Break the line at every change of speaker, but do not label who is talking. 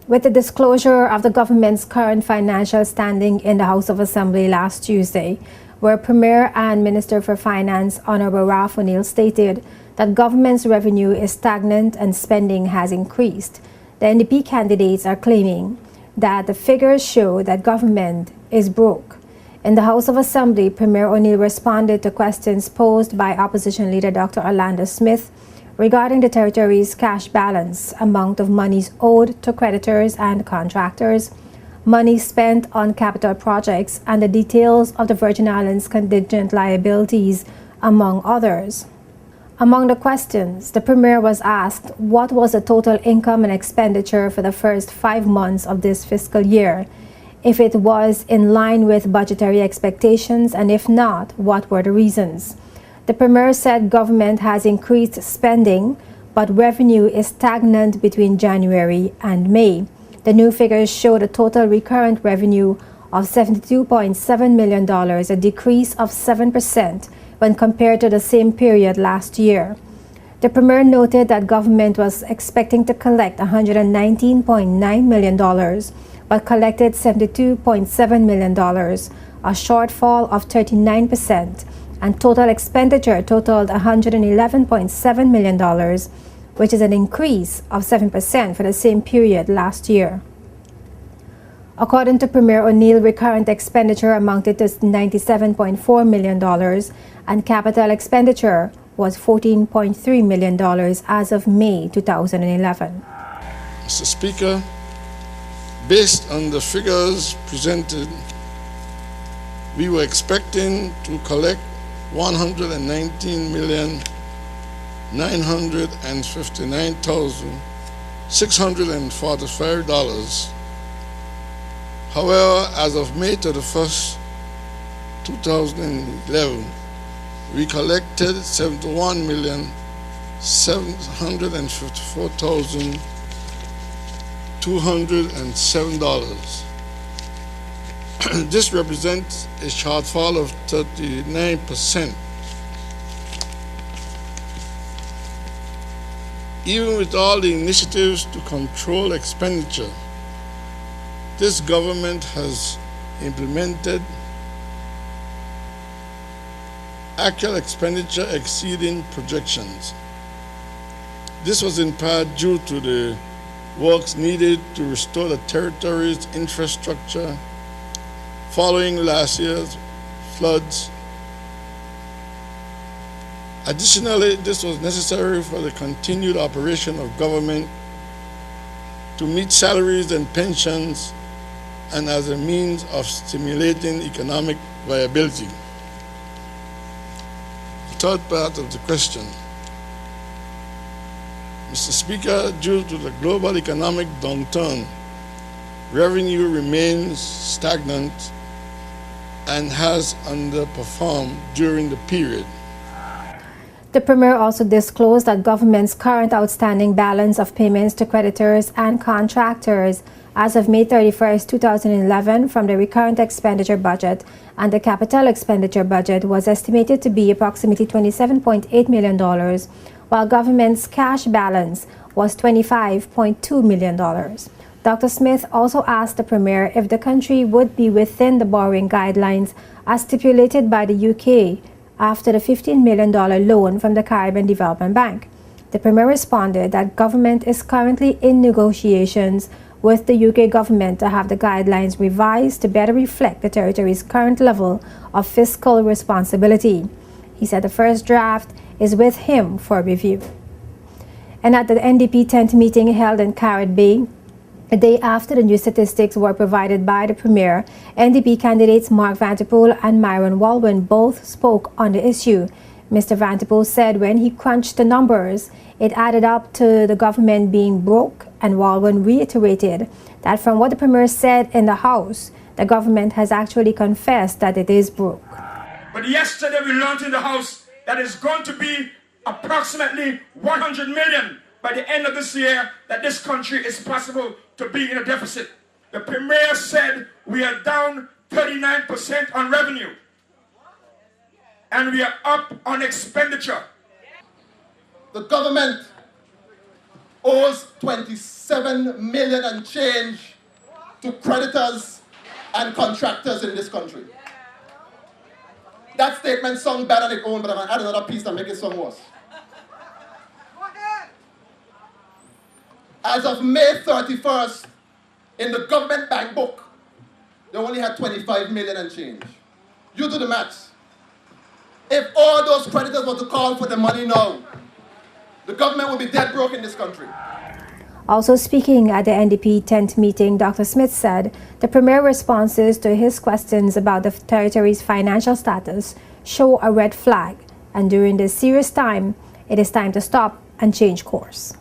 With the disclosure of the government's current financial standing in the House of Assembly last Tuesday, where Premier and Minister for Finance Honorable Ralph O'Neill stated that government's revenue is stagnant and spending has increased, the NDP candidates are claiming that the figures show that government is broke. In the House of Assembly, Premier O'Neill responded to questions posed by Opposition Leader Dr. Orlando Smith regarding the territory's cash balance, amount of monies owed to creditors and contractors, money spent on capital projects, and the details of the Virgin Islands contingent liabilities, among others. Among the questions, the Premier was asked what was the total income and expenditure for the first 5 months of this fiscal year, if it was in line with budgetary expectations, and if not, what were the reasons. The Premier said government has increased spending, but revenue is stagnant between January and May. The new figures show the total recurrent revenue of $72.7 million, a decrease of 7% when compared to the same period last year. The Premier noted that government was expecting to collect $119.9 million, but collected $72.7 million, a shortfall of 39%, and total expenditure totaled $111.7 million, which is an increase of 7% for the same period last year. According to Premier O'Neill, recurrent expenditure amounted to $97.4 million, and capital expenditure was $14.3 million as of May 2011.
Mr. Speaker, based on the figures presented, we were expecting to collect $119,959,645. However, as of May 31st, 2011, we collected $71,754,207. This represents a shortfall of 39%. Even with all the initiatives to control expenditure this government has implemented, actual expenditure exceeding projections. This was in part due to the works needed to restore the territory's infrastructure following last year's floods. Additionally, this was necessary for the continued operation of government, to meet salaries and pensions, and as a means of stimulating economic viability. The third part of the question. Mr. Speaker, due to the global economic downturn, revenue remains stagnant and has underperformed during the period.
The Premier also disclosed that government's current outstanding balance of payments to creditors and contractors as of May 31, 2011, from the recurrent expenditure budget and the capital expenditure budget was estimated to be approximately $27.8 million, while government's cash balance was $25.2 million. Dr. Smith also asked the Premier if the country would be within the borrowing guidelines as stipulated by the UK after the $15 million loan from the Caribbean Development Bank. The Premier responded that government is currently in negotiations with the UK government to have the guidelines revised to better reflect the territory's current level of fiscal responsibility. He said the first draft is with him for review. And at the NDP 10th meeting held in Carrot Bay, a day after the new statistics were provided by the Premier, NDP candidates Mark Vanterpool and Myron Walwyn both spoke on the issue. Mr. Vanterpool said when he crunched the numbers, it added up to the government being broke, and Walwyn reiterated that from what the Premier said in the House, the government has actually confessed that it is broke.
But yesterday we learned in the House that it's going to be approximately 100 million by the end of this year that this country is possible to be in a deficit. The Premier said we are down 39% on revenue and we are up on expenditure.
The government owes 27 million and change to creditors and contractors in this country. That statement sounds bad on its own, but I'm going to add another piece to make it sound worse. As of May 31st, in the government bank book, they only had 25 million and change. You do the maths. If all those creditors were to call for the money now, the government would be dead broke in this country.
Also speaking at the NDP 10th meeting, Dr. Smith said the Premier's responses to his questions about the territory's financial status show a red flag, and during this serious time, it is time to stop and change course.